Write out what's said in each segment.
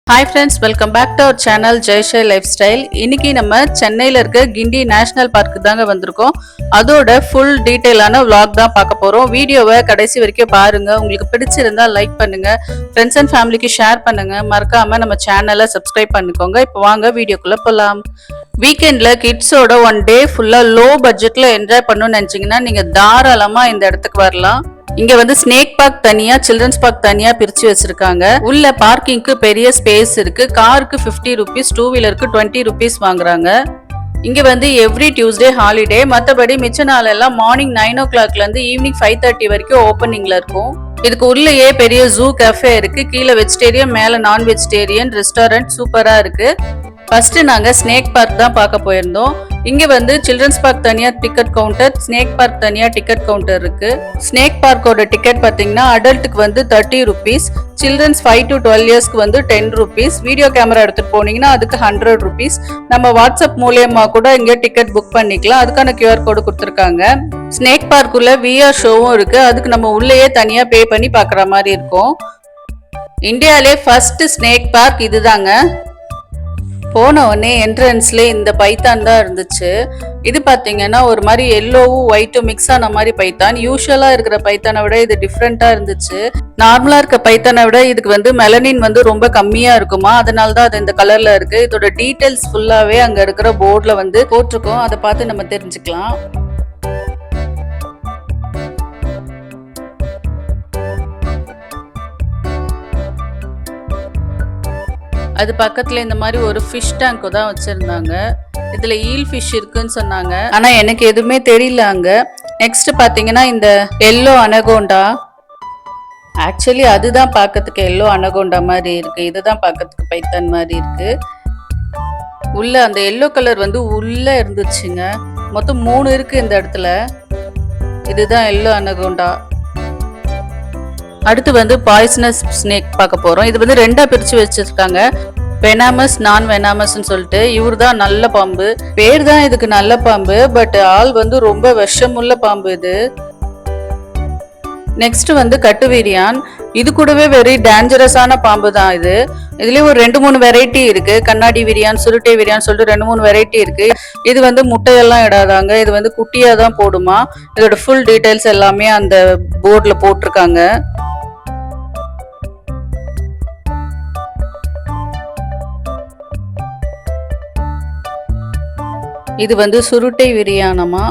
Hi friends, welcome back to our channel Jayshay Lifestyle. இன்னைக்கு நம்ம சென்னையில இருக்க கிண்டி நேஷனல் பார்க்கு தாங்க வந்திருக்கோம். அதோட ஃபுல் டீடைலான vlog தான் பார்க்க போறோம். வீடியோவை கடைசி வரைக்கும் பாருங்க. உங்களுக்கு பிடிச்சிருந்தா லைக் பண்ணுங்க. ஃப்ரெண்ட்ஸ் அண்ட் ஃபேமிலிக்கு ஷேர் பண்ணுங்க. மறக்காம நம்ம சேனலை சப்ஸ்கிரைப் பண்ணிக்கோங்க. இப்போ வாங்க வீடியோக்குள்ள போலாம். வீக்கெண்ட்ல கிட்ஸோட ஒன் டே ஃபுல்லா லோ பட்ஜெட்ல என்ஜாய் பண்ணணும்னு நினைச்சீங்கன்னா நீங்க தாராளமா இந்த இடத்துக்கு வரலாம். இங்க வந்து ஸ்னேக் பார்க் தனியா, சில்ட்ரன்ஸ் பார்க் தனியா பிரிச்சு வச்சிருக்காங்க. உள்ள பார்க்கிங்க்கு பெரிய ஸ்பேஸ் இருக்கு. காருக்கு 50 ருபீஸ், டூ வீலருக்கு 20 ருபீஸ் வாங்குறாங்க. இங்க வந்து எவ்ரி டியூஸ்டே ஹாலிடே. மத்தபடி மிச்ச நாள் எல்லாம் மார்னிங் 9 ஓ கிளாக்ல இருந்து ஈவினிங் 5:30 வரைக்கும் ஓப்பனிங்ல இருக்கும். இதுக்கு உள்ளேயே பெரிய ஜூ கஃபே இருக்கு. கீழே வெஜிடேரியன், மேல நான் வெஜிடேரியன் ரெஸ்டாரண்ட் சூப்பரா இருக்கு. ஃபர்ஸ்ட் நாங்க ஸ்னேக் பார்க் தான் பார்க்க போயிருந்தோம். இங்க வந்து சில்ட்ரன்ஸ் பார்க் தனியா டிக்கெட் கவுண்டர், ஸ்னேக் பார்க் தனியா டிக்கெட் கவுண்டர் இருக்கு. ஸ்னேக் பார்க்கோட டிக்கெட் பாத்தீங்கன்னா அடல்ட்டுக்கு வந்து 30 ருபீஸ், சில்ட்ரன்ஸ் 5 to 12 இயர்ஸ்க்கு வந்து 10 ருபீஸ். வீடியோ கேமரா எடுத்துட்டு போனீங்கன்னா அதுக்கு 100 ருபீஸ். நம்ம வாட்ஸ்அப் மூலியமா கூட இங்க டிக்கெட் புக் பண்ணிக்கலாம். அதுக்கான QR கோடு கொடுத்துருக்காங்க. ஸ்னேக் பார்க்குள்ள VR ஷோவும் இருக்கு. அதுக்கு நம்ம உள்ளேயே தனியா பே பண்ணி பாக்குற மாதிரி இருக்கும். இந்தியாலே ஃபர்ஸ்ட் ஸ்னேக் பார்க் இதுதாங்க. போன உடனே என்ட்ரன்ஸ்ல இந்த பைத்தான் தான் இருந்துச்சு. இது பாத்தீங்கன்னா ஒரு மாதிரி எல்லோவும் ஒயிட்டும் மிக்ஸ் ஆன மாதிரி பைத்தான். யூஸ்வலா இருக்கிற பைத்தானை விட இது டிஃப்ரெண்டா இருந்துச்சு. நார்மலா இருக்க பைத்தானை விட இதுக்கு வந்து மெலனின் வந்து ரொம்ப கம்மியா இருக்குமா, அதனால தான் அது இந்த கலர்ல இருக்கு. இதோட டீடைல்ஸ் ஃபுல்லாவே அங்க இருக்கிற போர்ட்ல வந்து போட்டிருக்கோம். அதை பார்த்து நம்ம தெரிஞ்சுக்கலாம். அது பக்கத்துல இந்த மாதிரி ஒரு ஃபிஷ் டேங்க் தான் வச்சிருந்தாங்க. இதுல ஈல் ஃபிஷ் இருக்குன்னு சொன்னாங்க. ஆனா எனக்கு எதுவுமே தெரியல அங்க. நெக்ஸ்ட் பாத்தீங்கன்னா இந்த எல்லோ அனகோண்டா. ஆக்சுவலி அதுதான் பார்க்கறதுக்கு எல்லோ அனகோண்டா மாதிரி இருக்கு. இதுதான் பார்க்கறதுக்கு பைத்தான் மாதிரி இருக்கு. உள்ள அந்த எல்லோ கலர் வந்து உள்ள இருந்துச்சுங்க. மொத்தம் 3 இருக்கு இந்த இடத்துல. இதுதான் எல்லோ அனகோண்டா. அடுத்து வந்து பாய்சனஸ் ஸ்னேக் பார்க்க போறோம். இது வந்து 2ஆ பிரிச்சு வச்சிருக்காங்க. வெனாமஸ், நான் வெனாமஸ்ன்னு சொல்லிட்டு. இவர் தான் நல்ல பாம்பு. பேர் தான் இதுக்கு நல்ல பாம்பு, பட் ஆள் வந்து ரொம்ப விஷமுள்ள பாம்பு இது. நெக்ஸ்ட் வந்து கட்டுவீரியான். இது கூடவே வெரி டேஞ்சரஸான பாம்பு தான் இது. இதுலயே ஒரு 2-3 வெரைட்டி இருக்கு. கண்ணாடி விரியான், சுருட்டை விரியான் சொல்லிட்டு 2-3 வெரைட்டி இருக்கு. இது வந்து முட்டையெல்லாம் இடாதாங்க. இது வந்து குட்டியா தான் போடுமா. இதோட ஃபுல் டீடைல்ஸ் எல்லாமே அந்த போர்ட்ல போட்டிருக்காங்க. இது வந்து சுருட்டை விரியானமா.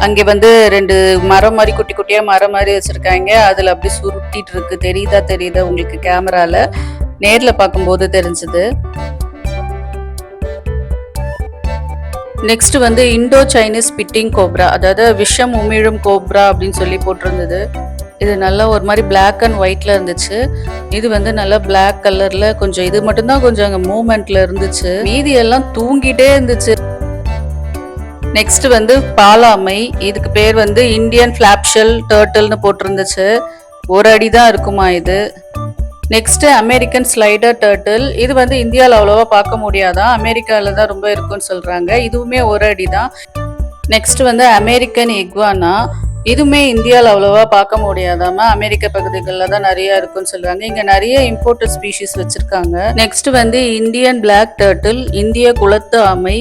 அங்கே வந்து 2 மரம் மாதிரி குட்டி குட்டியா மரம் மாதிரி வச்சிருக்காங்க. அதுல அப்படி சுருட்டிட்டு இருக்கு. தெரியுதா உங்களுக்கு கேமரால? நேர்ல பார்க்கும்போது தெரிஞ்சது. நெக்ஸ்ட் வந்து இண்டோ சைனீஸ் ஸ்பிட்டிங் கோப்ரா, அதாவது விஷம் உமிழும் கோப்ரா அப்படின்னு சொல்லி போட்டிருந்தது. இது நல்லா ஒரு மாதிரி பிளாக் அண்ட் ஒயிட்ல இருந்துச்சு. இது வந்து நல்லா பிளாக் கலர்ல கொஞ்சம், இது மட்டும்தான் கொஞ்சம் அங்க மூவ்மெண்ட்ல இருந்துச்சு. மீதி எல்லாம் தூங்கிட்டே இருந்துச்சு. நெக்ஸ்ட் வந்து பாலாமை. இதுக்கு பேர் வந்து இந்தியன் பிளாப்ஷெல் டர்ட்டில்னு போட்டிருந்துச்சு. 1 அடி தான் இருக்குமா இது. Next American slider turtle. இது வந்து இந்தியாவில் அவ்வளோவா பார்க்க முடியாதான், அமெரிக்காவில் தான் ரொம்ப இருக்குன்னு சொல்றாங்க. இதுவுமே 1 அடி தான். நெக்ஸ்ட் வந்து அமெரிக்கன் இக்வானா. இதுவுமே இந்தியாவில் அவ்வளோவா பார்க்க முடியாதாம, அமெரிக்க பகுதிகளில் தான் நிறைய இருக்குன்னு சொல்றாங்க. இங்க நிறைய இம்போர்ட்டட் ஸ்பீஷிஸ் வச்சிருக்காங்க. நெக்ஸ்ட் வந்து இந்தியன் பிளாக் டர்ட்டில், இந்திய குளத்து ஆமை.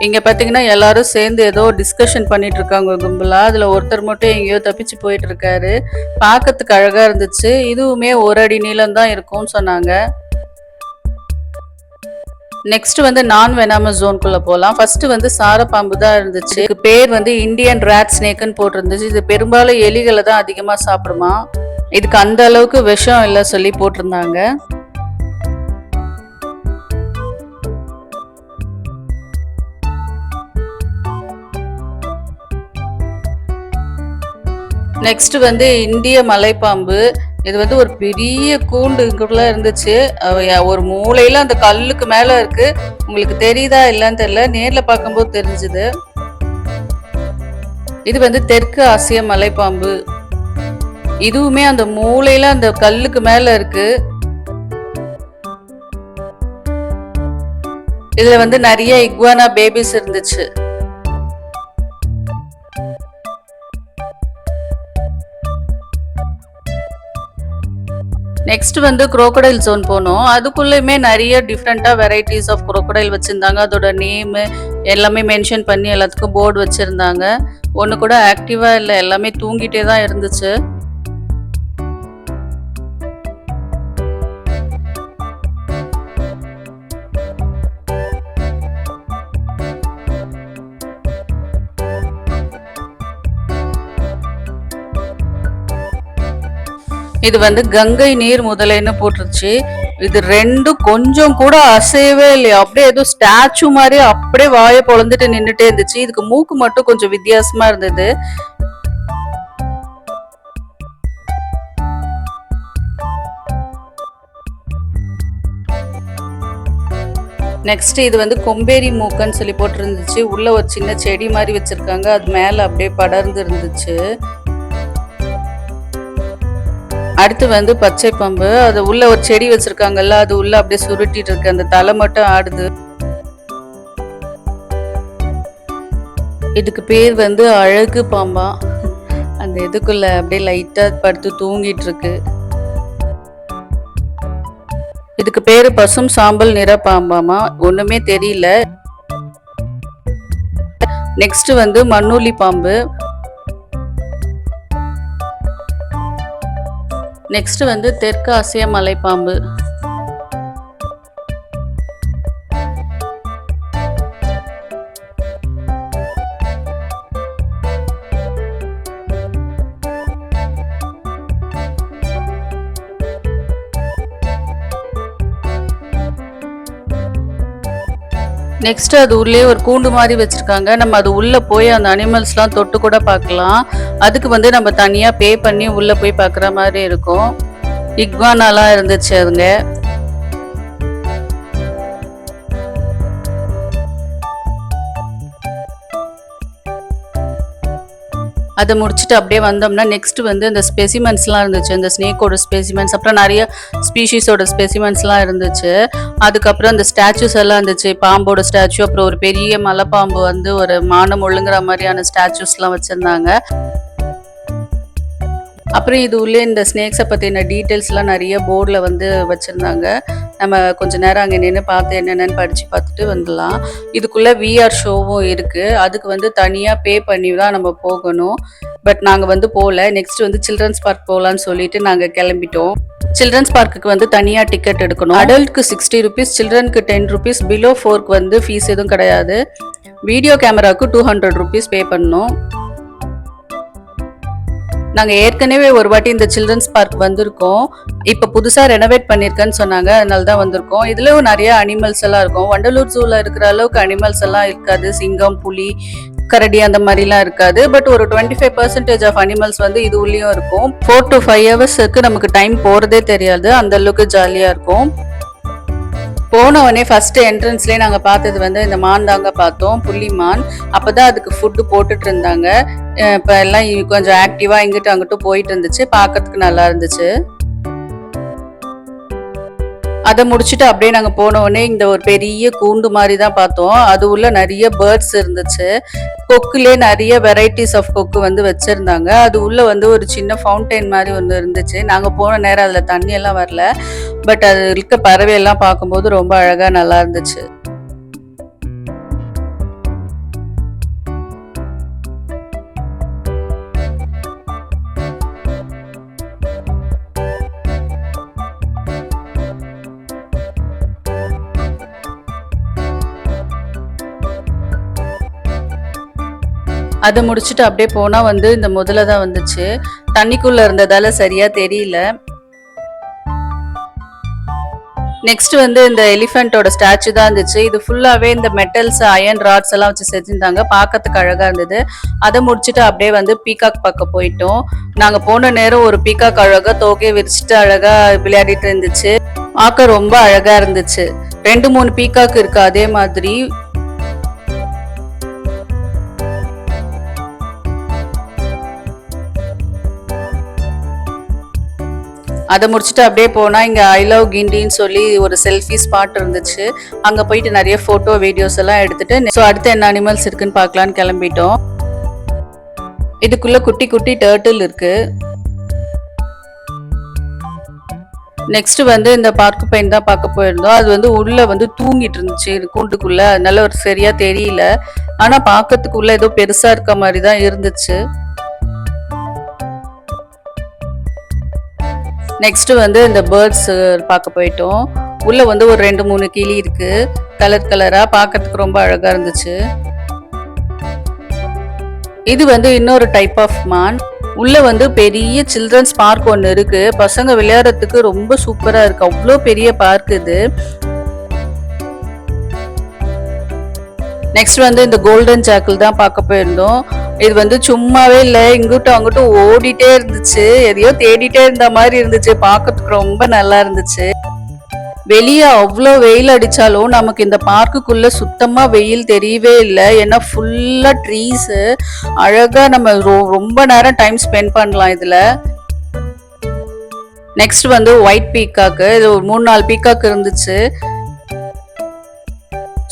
இங்க பாத்தீங்கன்னா எல்லாரும் சேர்ந்து ஏதோ டிஸ்கஷன் பண்ணிட்டு இருக்காங்க கும்பலா. அதுல ஒருத்தர் மட்டும் எங்கேயோ தப்பிச்சு போயிட்டு இருக்காரு. பார்க்கறதுக்கு அழகா இருந்துச்சு. இதுவுமே 1 அடி நீளம் தான் இருக்கும்னு சொன்னாங்க. நெக்ஸ்ட் வந்து நான் வெனாமஸ் ஜோன்குள்ள போலாம். ஃபர்ஸ்ட் வந்து சாரப்பாம்பு தான் இருந்துச்சு. இதுக்கு பேர் வந்து இந்தியன் ராட் ஸ்னேக்னு போட்டிருந்துச்சு. இது பெரும்பாலும் எலிகளை தான் அதிகமா சாப்பிடுமா. இதுக்கு அந்த அளவுக்கு விஷம் இல்லை சொல்லி போட்டிருந்தாங்க. நெக்ஸ்ட் வந்து இந்திய மலைப்பாம்பு. இது வந்து ஒரு பெரிய கூண்டுக்குள்ள இருந்துச்சு. ஒரு மூலையில அந்த கல்லுக்கு மேல இருக்கு. உங்களுக்கு தெரியுதா இல்லன்னு தெரியல, நேர்ல பார்க்கும்போது தெரிஞ்சுது. இது வந்து தெற்கு ஆசிய மலைப்பாம்பு. இதுவுமே அந்த மூலையில அந்த கல்லுக்கு மேல இருக்கு. இதுல வந்து நிறைய இக்வானா பேபிஸ் இருந்துச்சு. நெக்ஸ்ட் வந்து குரோக்கடைல் ஜோன் போனோம். அதுக்குள்ளயுமே நிறைய டிஃப்ரெண்டா வெரைட்டிஸ் ஆஃப் குரோக்கடைல் வச்சிருந்தாங்க. அதோட நேம் எல்லாமே மென்ஷன் பண்ணி எல்லாத்துக்கும் போர்டு வச்சிருந்தாங்க. ஒண்ணு கூட ஆக்டிவா இல்ல, எல்லாமே தூங்கிட்டே தான் இருந்துச்சு. இது வந்து கங்கை நீர் முதலைன்னு போட்டுருச்சு. இது ரெண்டும் கொஞ்சம் கூட அசையவே இல்லையா, அப்படியே ஏதோ ஸ்டாச்சு மாதிரி அப்படியே வாயை பொழந்துட்டு நின்றுட்டே இருந்துச்சு. இதுக்கு மூக்கு மட்டும் கொஞ்சம் வித்தியாசமா இருந்தது. நெக்ஸ்ட் இது வந்து கொம்பேரி மூக்கன்னு சொல்லி போட்டிருந்துச்சு. உள்ள ஒரு சின்ன செடி மாதிரி வச்சிருக்காங்க, அது மேல அப்படியே படர்ந்து இருந்துச்சு. அடுத்து வந்து பச்சை பாம்பு, அது உள்ள ஒரு செடி வச்சிருக்காங்கல்ல, அது உள்ள அப்படியே சுருட்டிட்டு இருக்கு, அந்த தலை மட்டும் ஆடுது. இதுக்கு பேர் வந்து அழகு பாம்பா. அந்த இதுக்குள்ள அப்படியே லைட்டா படுத்து தூங்கிட்டு இருக்கு. இதுக்கு பேரு பசும் சாம்பல் நிற பாம்பாமா, ஒண்ணுமே தெரியல. நெக்ஸ்ட் வந்து மண்ணூலி பாம்பு. நெக்ஸ்ட் வந்து தெற்கு ஆசிய மலைப்பாம்பு. நெக்ஸ்ட் அது உள்ளே ஒரு கூண்டு மாதிரி வச்சிருக்காங்க. நம்ம அது உள்ள போய் அந்த அனிமல்ஸ்லாம் தொட்டு கூட பார்க்கலாம். அதுக்கு வந்து நம்ம தனியா பே பண்ணி உள்ள போய் பார்க்குற மாதிரி இருக்கும். இக்வானாலாம் இருந்துச்சு அதுங்க. அதை முடிச்சுட்டு அப்படியே வந்தோம்னா நெக்ஸ்ட் வந்து அந்த ஸ்பெசிமென்ஸ்லாம் இருந்துச்சு. அந்த ஸ்னேக்கோட ஸ்பெசிமென்ஸ், அப்புறம் நிறைய ஸ்பீஷீஸோட ஸ்பெசிமென்ஸ்லாம் இருந்துச்சு. அதுக்கப்புறம் அந்த ஸ்டாச்சுஸ் எல்லாம் இருந்துச்சு. பாம்போட ஸ்டாச்சு, அப்புறம் ஒரு பெரிய மலைப்பாம்பு வந்து ஒரு மானம் ஒழுங்குற மாதிரியான ஸ்டாச்சுஸ்லாம் வச்சுருந்தாங்க. அப்புறம் இது உள்ளே இந்த ஸ்னேக்ஸை பற்றின டீட்டெயில்ஸ்லாம் நிறைய போர்டில் வந்து வச்சுருந்தாங்க. நம்ம கொஞ்சம் நேரம் அங்கே நின்று பார்த்து என்னென்னு படித்து பார்த்துட்டு வந்துடலாம். இதுக்குள்ளே விஆர் ஷோவும் இருக்குது. அதுக்கு வந்து தனியாக பே பண்ணி தான் நம்ம போகணும். பட் நாங்கள் வந்து போகல. நெக்ஸ்ட் வந்து சில்ட்ரன்ஸ் பார்க் போகலான்னு சொல்லிட்டு நாங்கள் கிளம்பிட்டோம். சில்ட்ரன்ஸ் பார்க்குக்கு வந்து தனியாக டிக்கெட் எடுக்கணும். அடல்ட்க்கு 60 rupees, சில்ட்ரனுக்கு 10 rupees, பிலோ 4க்கு வந்து ஃபீஸ் எதுவும் கிடையாது. வீடியோ கேமராவுக்கு 200 rupees பே பண்ணணும். நாங்கள் ஏற்கனவே ஒரு வாட்டி இந்த சில்ட்ரன்ஸ் பார்க் வந்திருக்கோம். இப்போ புதுசாக ரெனோவேட் பண்ணியிருக்கேன்னு சொன்னாங்க, அதனால தான் வந்திருக்கோம். இதுலேயும் நிறைய அனிமல்ஸ் எல்லாம் இருக்கும். வண்டலூர் ஜூவில் இருக்கிற அளவுக்கு அனிமல்ஸ் எல்லாம் இருக்காது. சிங்கம், புலி, கரடி அந்த மாதிரிலாம் இருக்காது. பட் ஒரு 25% ஆஃப் அனிமல்ஸ் வந்து இது உள்ளேயும் இருக்கும். 4 to 5 hours நமக்கு டைம் போகிறதே தெரியாது, அந்த அளவுக்கு ஜாலியாக இருக்கும். போனவொடனே ஃபர்ஸ்ட் என்ட்ரன்ஸ்லேயே நாங்கள் பார்த்தது வந்து இந்த மான் தாங்க பார்த்தோம், புள்ளி மான். அப்போ தான் அதுக்கு ஃபுட்டு போட்டுட்டு இருந்தாங்க. இப்போ எல்லாம் கொஞ்சம் ஆக்டிவாக இங்கிட்டு அங்கிட்டும் போயிட்டு இருந்துச்சு, பார்க்கறதுக்கு நல்லா இருந்துச்சு. அதை முடிச்சுட்டு அப்படியே நாங்கள் போனோடனே இந்த ஒரு பெரிய கூண்டு மாதிரி தான் பார்த்தோம். அது உள்ள நிறைய பேர்ட்ஸ் இருந்துச்சு. கொக்குலே நிறைய வெரைட்டிஸ் ஆஃப் கொக்கு வந்து வச்சுருந்தாங்க. அது உள்ள வந்து ஒரு சின்ன ஃபவுண்டைன் மாதிரி ஒன்று இருந்துச்சு. நாங்கள் போன நேரம் அதில் தண்ணியெல்லாம் வரல. பட் அது இருக்க பறவையெல்லாம் பார்க்கும்போது ரொம்ப அழகாக நல்லா இருந்துச்சு. அதை முடிச்சுட்டு அப்படியே போனால் வந்து இந்த முதல்ல தான் வந்துச்சு. தண்ணிக்குள்ளே இருந்ததால சரியாக தெரியல. நெக்ஸ்ட் வந்து இந்த எலிஃபென்ட்டோட ஸ்டாச்சு தான் இருந்துச்சு. இது ஃபுல்லாகவே இந்த மெட்டல்ஸ், அயன் ராட்ஸ் எல்லாம் வச்சு செஞ்சுருந்தாங்க. பார்க்கறதுக்கு அழகாக இருந்தது. அதை முடிச்சுட்டு அப்படியே வந்து பீகாக் பார்க்க போயிட்டோம். நாங்கள் போன நேரம் ஒரு பீகாக் அழகாக தோகையை விரிச்சிட்டு அழகாக விளையாடிட்டு இருந்துச்சு. பார்க்க ரொம்ப அழகாக இருந்துச்சு. 2-3 பீகாக் இருக்கு அதே மாதிரி. அதை முடிச்சுட்டு அப்படியே போனால் இங்கே ஐ லவ் கிண்டின்னு சொல்லி ஒரு செல்ஃபி ஸ்பாட் இருந்துச்சு. அங்கே போயிட்டு நிறைய ஃபோட்டோ வீடியோஸ் எல்லாம் எடுத்துட்டு ஸோ அடுத்து என்ன அனிமல்ஸ் இருக்குன்னு பார்க்கலான்னு கிளம்பிட்டோம். இதுக்குள்ள குட்டி குட்டி டர்ட்டில் இருக்கு. நெக்ஸ்ட் வந்து இந்த பார்க் பெயின் தான் பார்க்க போயிருந்தோம். அது வந்து உள்ள வந்து தூங்கிட்டு இருந்துச்சு கூண்டுக்குள்ள. அதனால ஒரு சரியா தெரியல. ஆனா பார்க்கறதுக்குள்ள ஏதோ பெருசா இருக்க மாதிரி தான் இருந்துச்சு. நெக்ஸ்ட் வந்து இந்த பேர்ட்ஸ் பார்க்க போயிட்டோம். உள்ள வந்து ஒரு 2-3 கிளி இருக்கு. கலர் கலரா பார்க்கறதுக்கு ரொம்ப அழகா இருந்துச்சு. இது வந்து இன்னொரு டைப் ஆஃப் மான். உள்ள வந்து பெரிய சில்ட்ரன்ஸ் பார்க் ஒன்று இருக்கு. பசங்க விளையாடுறதுக்கு ரொம்ப சூப்பரா இருக்கு. அவ்வளோ பெரிய பார்க் இது. நெக்ஸ்ட் வந்து இந்த கோல்டன் ஜாக்கிள் தான் பார்க்க போயிருந்தோம். இது வந்து சும்மாவே இல்லை, இங்கிட்டும் அங்கிட்டும் ஓடிட்டே இருந்துச்சு. எதையோ தேடிட்டே இருந்த மாதிரி இருந்துச்சு. பார்க்கறதுக்கு ரொம்ப நல்லா இருந்துச்சு. வெளியே அவ்வளோ வெயில் அடிச்சாலும் நமக்கு இந்த பார்க்குக்குள்ள சுத்தமா வெயில் தெரியவே இல்லை. ஏன்னா ஃபுல்லா ட்ரீஸ், அழகா நம்ம ரொம்ப நேரம் டைம் ஸ்பெண்ட் பண்ணலாம் இதுல. நெக்ஸ்ட் வந்து ஒயிட் பீக்காக்கு. இது ஒரு 3-4 பீக்காக் இருந்துச்சு.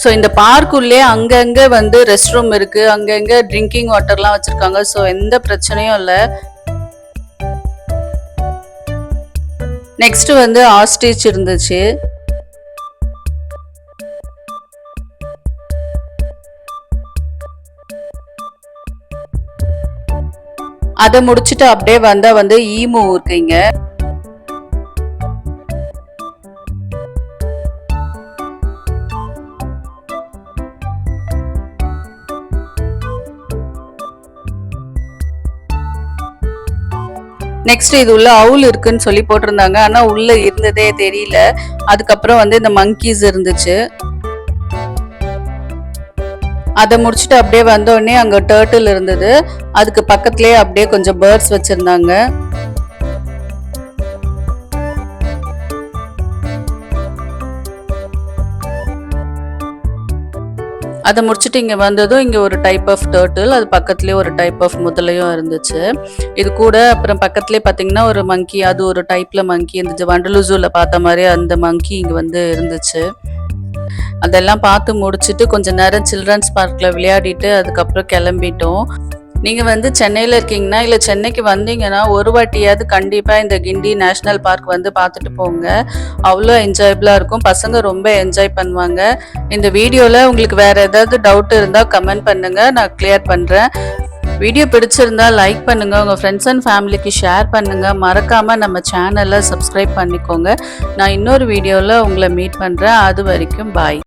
ஸோ இந்த பார்க்குள்ளே அங்கங்க வந்து ரெஸ்ட் ரூம் இருக்கு, அங்கங்க ட்ரிங்கிங் வாட்டர்லாம் வச்சிருக்காங்க. ஸோ எந்த பிரச்சனையும் இல்லை. நெக்ஸ்ட் வந்து ஆஸ்ட்ரிச் இருந்துச்சு. அதை முடிச்சுட்டு அப்படியே வந்தா வந்து ஈமு இருக்குங்க. நெக்ஸ்ட் இது உள்ள அவுல் இருக்குன்னு சொல்லி போட்டிருந்தாங்க. ஆனா உள்ள இருந்ததே தெரியல. அதுக்கப்புறம் வந்து இந்த மங்கீஸ் இருந்துச்சு. அதை முடிச்சுட்டு அப்படியே வந்தோடனே அங்க டர்ட்டில் இருந்தது. அதுக்கு பக்கத்துலயே அப்படியே கொஞ்சம் பேர்ட்ஸ் வச்சிருந்தாங்க. அதை முடிச்சுட்டு இங்கே வந்ததும் இங்கே ஒரு டைப் ஆஃப் டர்ட்டில், அது பக்கத்துலேயே ஒரு டைப் ஆஃப் முதலையும் இருந்துச்சு. இது கூட அப்புறம் பக்கத்துலேயே பார்த்தீங்கன்னா ஒரு மங்கி, அது ஒரு டைப்பில் மங்கி இருந்துச்சு. வண்டலூர் ஜூவில் பார்த்த மாதிரி அந்த மங்கி இங்கே வந்து இருந்துச்சு. அதெல்லாம் பார்த்து முடிச்சுட்டு கொஞ்சம் நேரம் சில்ட்ரன்ஸ் பார்க்கில் விளையாடிட்டு அதுக்கப்புறம் கிளம்பிட்டோம். நீங்கள் வந்து சென்னையில் இருக்கீங்கன்னா இல்லை சென்னைக்கு வந்தீங்கன்னா ஒரு வாட்டியாவது கண்டிப்பாக இந்த கிண்டி நேஷ்னல் பார்க் வந்து பார்த்துட்டு போங்க. அவ்வளோ என்ஜாயபிளாக இருக்கும். பசங்க ரொம்ப என்ஜாய் பண்ணுவாங்க. இந்த வீடியோவில் உங்களுக்கு வேறு ஏதாவது டவுட் இருந்தால் கமெண்ட் பண்ணுங்கள், நான் கிளியர் பண்ணுறேன். வீடியோ பிடிச்சிருந்தா லைக் பண்ணுங்கள், உங்கள் ஃப்ரெண்ட்ஸ் அண்ட் ஃபேமிலிக்கு ஷேர் பண்ணுங்கள். மறக்காமல் நம்ம சேனலை சப்ஸ்கிரைப் பண்ணிக்கோங்க. நான் இன்னொரு வீடியோவில் உங்களை மீட் பண்ணுறேன். அது வரைக்கும் பாய்.